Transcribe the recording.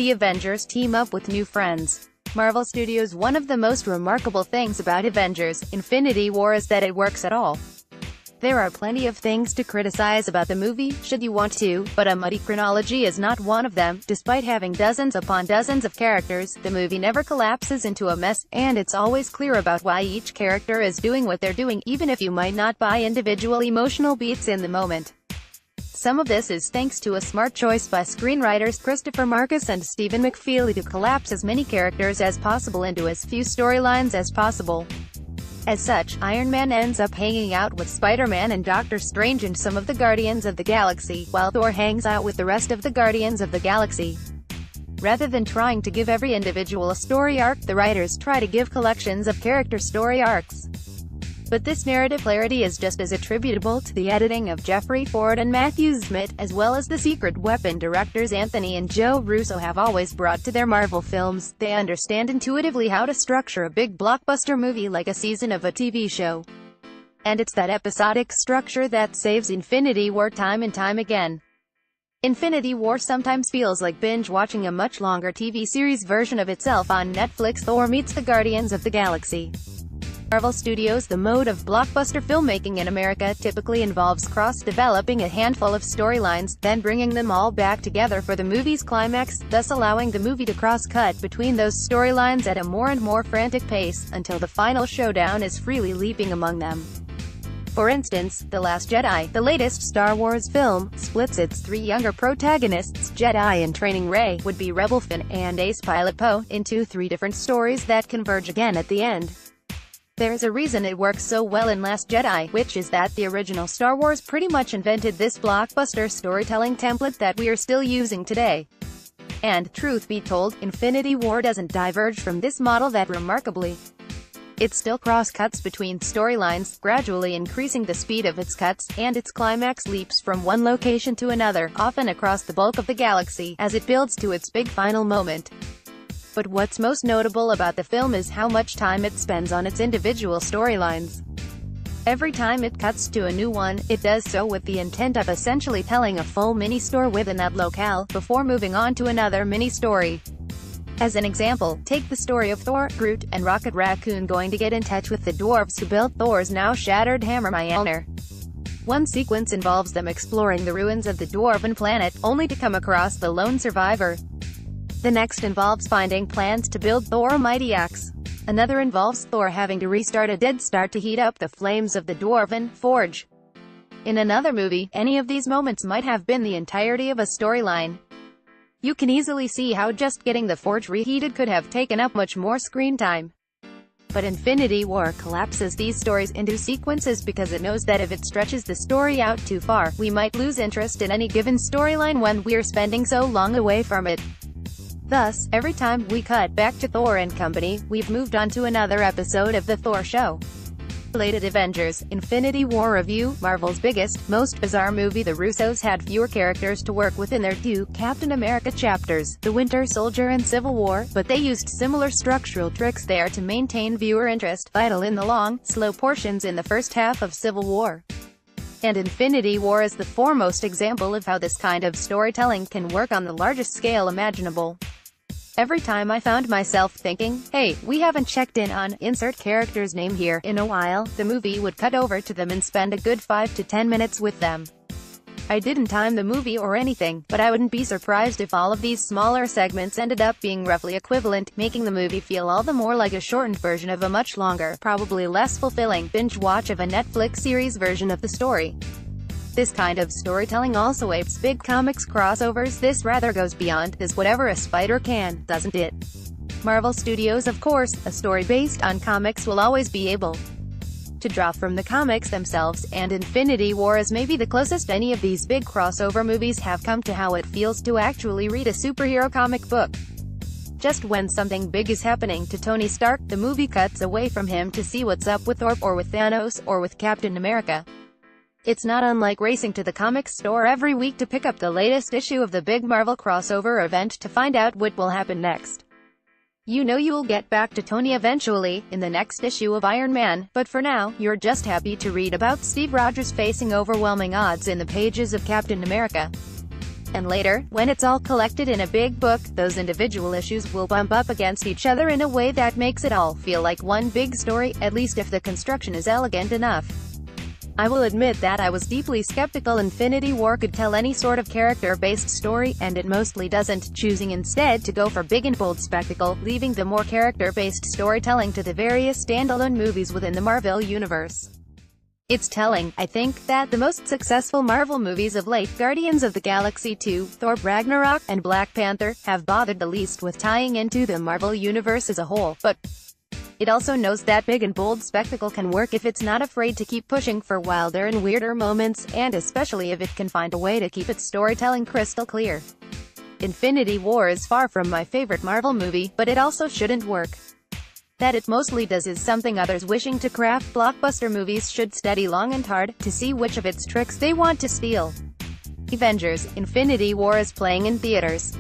The Avengers team up with new friends. Marvel Studios. One of the most remarkable things about Avengers: Infinity War is that it works at all. There are plenty of things to criticize about the movie, should you want to, but a muddy chronology is not one of them. Despite having dozens upon dozens of characters, the movie never collapses into a mess, and it's always clear about why each character is doing what they're doing, even if you might not buy individual emotional beats in the moment. Some of this is thanks to a smart choice by screenwriters Christopher Marcus and Stephen McFeely to collapse as many characters as possible into as few storylines as possible. As such, Iron Man ends up hanging out with Spider-Man and Doctor Strange and some of the Guardians of the Galaxy, while Thor hangs out with the rest of the Guardians of the Galaxy. Rather than trying to give every individual a story arc, the writers try to give collections of character story arcs. But this narrative clarity is just as attributable to the editing of Jeffrey Ford and Matthew Smith, as well as the Secret Weapon directors Anthony and Joe Russo have always brought to their Marvel films. They understand intuitively how to structure a big blockbuster movie like a season of a TV show. And it's that episodic structure that saves Infinity War time and time again. Infinity War sometimes feels like binge-watching a much longer TV series version of itself on Netflix. Thor meets the Guardians of the Galaxy. Marvel Studios. The mode of blockbuster filmmaking in America typically involves cross-developing a handful of storylines, then bringing them all back together for the movie's climax, thus allowing the movie to cross-cut between those storylines at a more and more frantic pace, until the final showdown is freely leaping among them. For instance, The Last Jedi, the latest Star Wars film, splits its three younger protagonists, Jedi in training Rey, would-be Rebel Finn, and ace pilot Poe, into three different stories that converge again at the end. There's a reason it works so well in Last Jedi, which is that the original Star Wars pretty much invented this blockbuster storytelling template that we are still using today. And, truth be told, Infinity War doesn't diverge from this model that remarkably. It still cross-cuts between storylines, gradually increasing the speed of its cuts, and its climax leaps from one location to another, often across the bulk of the galaxy, as it builds to its big final moment. But what's most notable about the film is how much time it spends on its individual storylines. Every time it cuts to a new one, it does so with the intent of essentially telling a full mini-story within that locale, before moving on to another mini-story. As an example, take the story of Thor, Groot, and Rocket Raccoon going to get in touch with the dwarves who built Thor's now shattered hammer Mjolnir. One sequence involves them exploring the ruins of the dwarven planet, only to come across the lone survivor. The next involves finding plans to build Thor a mighty axe. Another involves Thor having to restart a dead star to heat up the flames of the dwarven forge. In another movie, any of these moments might have been the entirety of a storyline. You can easily see how just getting the forge reheated could have taken up much more screen time. But Infinity War collapses these stories into sequences because it knows that if it stretches the story out too far, we might lose interest in any given storyline when we're spending so long away from it. Thus, every time we cut back to Thor and company, we've moved on to another episode of the Thor show. Related Avengers, Infinity War review. Marvel's biggest, most bizarre movie. The Russos had fewer characters to work with in their two Captain America chapters, The Winter Soldier and Civil War, but they used similar structural tricks there to maintain viewer interest, vital in the long, slow portions in the first half of Civil War. And Infinity War is the foremost example of how this kind of storytelling can work on the largest scale imaginable. Every time I found myself thinking, hey, we haven't checked in on insert character's name here in a while, the movie would cut over to them and spend a good 5 to 10 minutes with them. I didn't time the movie or anything, but I wouldn't be surprised if all of these smaller segments ended up being roughly equivalent, making the movie feel all the more like a shortened version of a much longer, probably less fulfilling, binge watch of a Netflix series version of the story. This kind of storytelling also apes big comics crossovers. This rather goes beyond, does whatever a spider can, doesn't it? Marvel Studios. Of course, a story based on comics will always be able to draw from the comics themselves, and Infinity War is maybe the closest any of these big crossover movies have come to how it feels to actually read a superhero comic book. Just when something big is happening to Tony Stark, the movie cuts away from him to see what's up with Thor, or with Thanos, or with Captain America. It's not unlike racing to the comics store every week to pick up the latest issue of the big Marvel crossover event to find out what will happen next. You know you'll get back to Tony eventually, in the next issue of Iron Man, but for now, you're just happy to read about Steve Rogers facing overwhelming odds in the pages of Captain America. And later, when it's all collected in a big book, those individual issues will bump up against each other in a way that makes it all feel like one big story, at least if the construction is elegant enough. I will admit that I was deeply skeptical Infinity War could tell any sort of character-based story, and it mostly doesn't, choosing instead to go for big and bold spectacle, leaving the more character-based storytelling to the various standalone movies within the Marvel Universe. It's telling, I think, that the most successful Marvel movies of late, Guardians of the Galaxy 2, Thor Ragnarok, and Black Panther, have bothered the least with tying into the Marvel Universe as a whole, but it also knows that big and bold spectacle can work if it's not afraid to keep pushing for wilder and weirder moments, and especially if it can find a way to keep its storytelling crystal clear. Infinity War is far from my favorite Marvel movie, but it also shouldn't work. That it mostly does is something others wishing to craft blockbuster movies should study long and hard, to see which of its tricks they want to steal. Avengers: Infinity War is playing in theaters.